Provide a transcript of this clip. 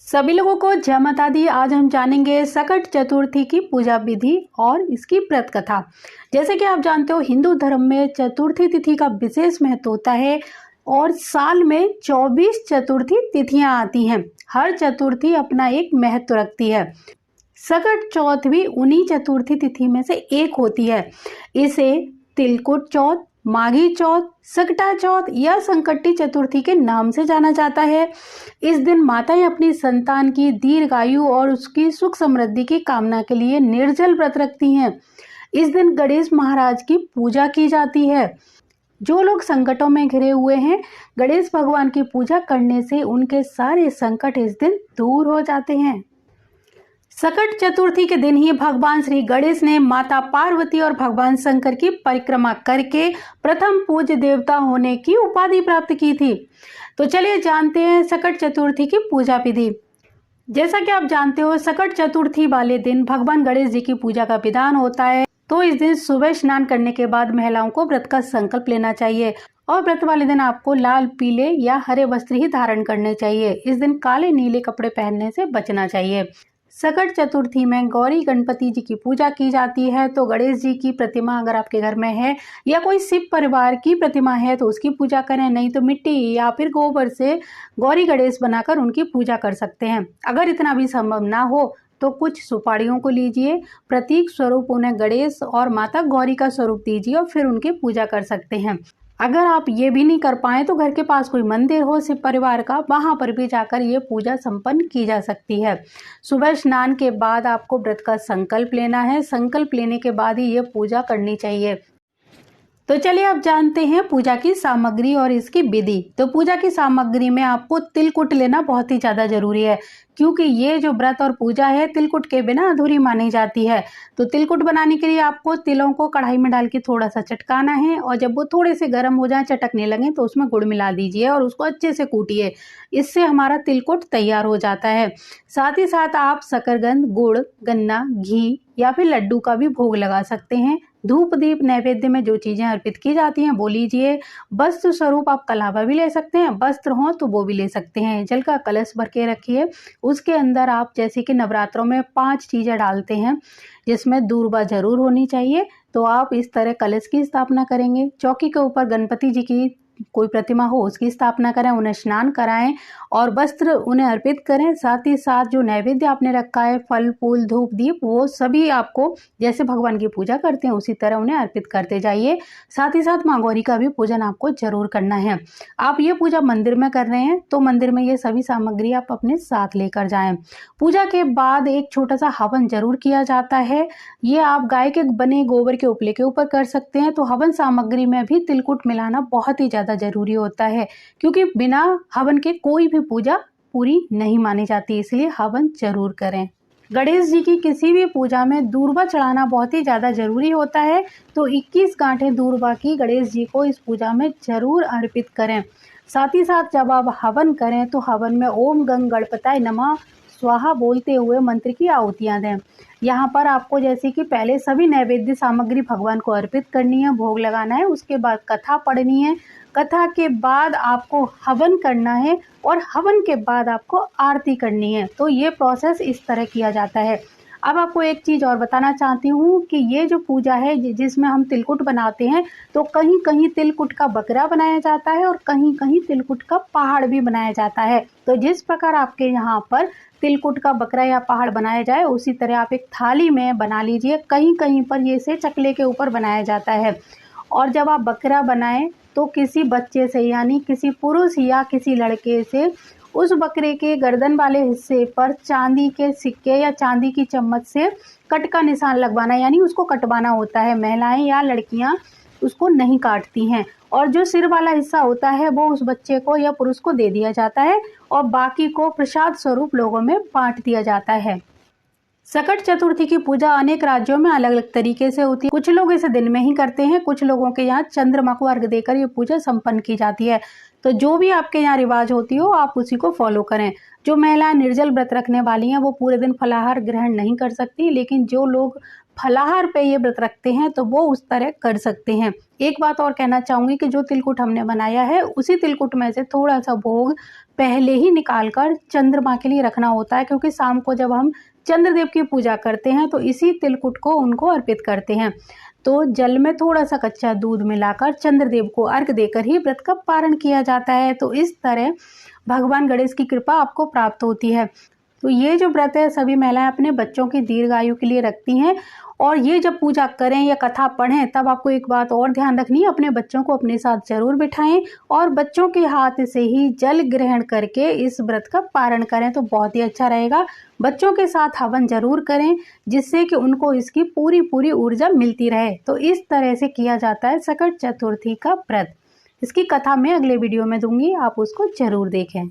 सभी लोगों को जय माता दी। आज हम जानेंगे सकट चतुर्थी की पूजा विधि और इसकी व्रत कथा। जैसे कि आप जानते हो, हिंदू धर्म में चतुर्थी तिथि का विशेष महत्व होता है और साल में 24 चतुर्थी तिथियां आती हैं। हर चतुर्थी अपना एक महत्व रखती है। सकट चौथ भी उन्हीं चतुर्थी तिथि में से एक होती है। इसे तिलकुट चौथ, माघी चौथ, सकटा चौथ या संकटी चतुर्थी के नाम से जाना जाता है। इस दिन माताएं अपनी संतान की दीर्घायु और उसकी सुख समृद्धि की कामना के लिए निर्जल व्रत रखती हैं। इस दिन गणेश महाराज की पूजा की जाती है। जो लोग संकटों में घिरे हुए हैं, गणेश भगवान की पूजा करने से उनके सारे संकट इस दिन दूर हो जाते हैं। सकट चतुर्थी के दिन ही भगवान श्री गणेश ने माता पार्वती और भगवान शंकर की परिक्रमा करके प्रथम पूज्य देवता होने की उपाधि प्राप्त की थी। तो चलिए जानते हैं सकट चतुर्थी की पूजा विधि। जैसा कि आप जानते हो, सकट चतुर्थी वाले दिन भगवान गणेश जी की पूजा का विधान होता है। तो इस दिन सुबह स्नान करने के बाद महिलाओं को व्रत का संकल्प लेना चाहिए और व्रत वाले दिन आपको लाल, पीले या हरे वस्त्र ही धारण करने चाहिए। इस दिन काले नीले कपड़े पहनने से बचना चाहिए। सकट चतुर्थी में गौरी गणपति जी की पूजा की जाती है। तो गणेश जी की प्रतिमा अगर आपके घर में है या कोई शिव परिवार की प्रतिमा है तो उसकी पूजा करें, नहीं तो मिट्टी या फिर गोबर से गौरी गणेश बनाकर उनकी पूजा कर सकते हैं। अगर इतना भी संभव ना हो तो कुछ सुपारियों को लीजिए, प्रतीक स्वरूप उन्हें गणेश और माता गौरी का स्वरूप दीजिए और फिर उनकी पूजा कर सकते हैं। अगर आप ये भी नहीं कर पाए तो घर के पास कोई मंदिर हो शिव परिवार का, वहां पर भी जाकर ये पूजा संपन्न की जा सकती है। सुबह स्नान के बाद आपको व्रत का संकल्प लेना है। संकल्प लेने के बाद ही ये पूजा करनी चाहिए। तो चलिए आप जानते हैं पूजा की सामग्री और इसकी विधि। तो पूजा की सामग्री में आपको तिलकुट लेना बहुत ही ज़्यादा जरूरी है, क्योंकि ये जो व्रत और पूजा है तिलकुट के बिना अधूरी मानी जाती है। तो तिलकुट बनाने के लिए आपको तिलों को कढ़ाई में डाल के थोड़ा सा चटकाना है और जब वो थोड़े से गर्म हो जाए, चटकने लगे, तो उसमें गुड़ मिला दीजिए और उसको अच्छे से कूटिए। इससे हमारा तिलकुट तैयार हो जाता है। साथ ही साथ आप शकरकंद, गुड़, गन्ना, घी या फिर लड्डू का भी भोग लगा सकते हैं। धूप दीप नैवेद्य में जो चीजें अर्पित की जाती हैं वो लीजिए। वस्त्र स्वरूप आप कलावा भी ले सकते हैं, वस्त्र हो तो वो भी ले सकते हैं। जल का कलश भर के रखिए। उसके अंदर आप जैसे कि नवरात्रों में 5 चीजें डालते हैं, जिसमें दूर्वा जरूर होनी चाहिए। तो आप इस तरह कलश की स्थापना करेंगे। चौकी के ऊपर गणपति जी की कोई प्रतिमा हो उसकी स्थापना करें, उन्हें स्नान कराएं और वस्त्र उन्हें अर्पित करें। साथ ही साथ जो नैवेद्य आपने रखा है, फल फूल धूप दीप, वो सभी आपको जैसे भगवान की पूजा करते हैं उसी तरह उन्हें अर्पित करते जाइए। साथ ही साथ माँ गौरी का भी पूजन आपको जरूर करना है। आप ये पूजा मंदिर में कर रहे हैं तो मंदिर में ये सभी सामग्री आप अपने साथ लेकर जाएं। पूजा के बाद एक छोटा सा हवन जरूर किया जाता है। ये आप गाय के बने गोबर के उपले के ऊपर कर सकते हैं। तो हवन सामग्री में भी तिलकुट मिलाना बहुत ही ज्यादा जरूरी होता है, क्योंकि बिना हवन के कोई भी पूजा पूरी नहीं मानी जाती, इसलिए हवन जरूर करें। गणेश जी की किसी भी पूजा में दूर्वा चढ़ाना बहुत ही ज्यादा जरूरी होता है। तो 21 गांठें दूर्वा की गणेश जी को इस पूजा में जरूर अर्पित करें। साथ ही साथ जब आप हवन करें तो हवन में ओम गंग गणपताय नमः स्वाहा बोलते हुए मंत्र की आहुतियां दें। यहाँ पर आपको जैसे कि पहले सभी नैवेद्य सामग्री भगवान को अर्पित करनी है, भोग लगाना है, उसके बाद कथा पढ़नी है। कथा के बाद आपको हवन करना है और हवन के बाद आपको आरती करनी है। तो ये प्रोसेस इस तरह किया जाता है। अब आपको एक चीज़ और बताना चाहती हूँ कि ये जो पूजा है जिसमें हम तिलकुट बनाते हैं, तो कहीं कहीं तिलकुट का बकरा बनाया जाता है और कहीं कहीं तिलकुट का पहाड़ भी बनाया जाता है। तो जिस प्रकार आपके यहाँ पर तिलकुट का बकरा या पहाड़ बनाया जाए, उसी तरह आप एक थाली में बना लीजिए। कहीं कहीं पर ये से चकले के ऊपर बनाया जाता है। और जब आप बकरा बनाएं तो किसी बच्चे से यानी किसी पुरुष या किसी लड़के से उस बकरे के गर्दन वाले हिस्से पर चांदी के सिक्के या चांदी की चम्मच से कट का निशान लगवाना, यानी उसको कटवाना होता है। महिलाएं या लड़कियां उसको नहीं काटती हैं। और जो सिर वाला हिस्सा होता है वो उस बच्चे को या पुरुष को दे दिया जाता है और बाकी को प्रसाद स्वरूप लोगों में बांट दिया जाता है। सकट चतुर्थी की पूजा अनेक राज्यों में अलग अलग तरीके से होती है। कुछ लोग इसे दिन में ही करते हैं, कुछ लोगों के यहाँ चंद्रमा को अर्घ देकर ये पूजा संपन्न की जाती है। तो जो भी आपके यहाँ रिवाज होती हो आप उसी को फॉलो करें। जो महिलाएं निर्जल व्रत रखने वाली हैं वो पूरे दिन फलाहार ग्रहण नहीं कर सकती, लेकिन जो लोग फलाहार पे ये व्रत रखते हैं तो वो उस तरह कर सकते हैं। एक बात और कहना चाहूंगी कि जो तिलकुट हमने बनाया है उसी तिलकुट में से थोड़ा सा भोग पहले ही निकाल कर चंद्रमा के लिए रखना होता है, क्योंकि शाम को जब हम चंद्रदेव की पूजा करते हैं तो इसी तिलकुट को उनको अर्पित करते हैं। तो जल में थोड़ा सा कच्चा दूध मिलाकर चंद्रदेव को अर्घ देकर ही व्रत का पारण किया जाता है। तो इस तरह भगवान गणेश की कृपा आपको प्राप्त होती है। तो ये जो व्रत है सभी महिलाएं अपने बच्चों की दीर्घायु के लिए रखती हैं। और ये जब पूजा करें या कथा पढ़ें तब आपको एक बात और ध्यान रखनी है, अपने बच्चों को अपने साथ जरूर बिठाएं और बच्चों के हाथ से ही जल ग्रहण करके इस व्रत का पारण करें तो बहुत ही अच्छा रहेगा। बच्चों के साथ हवन जरूर करें, जिससे कि उनको इसकी पूरी ऊर्जा मिलती रहे। तो इस तरह से किया जाता है सकट चतुर्थी का व्रत। इसकी कथा मैं अगले वीडियो में दूंगी, आप उसको जरूर देखें।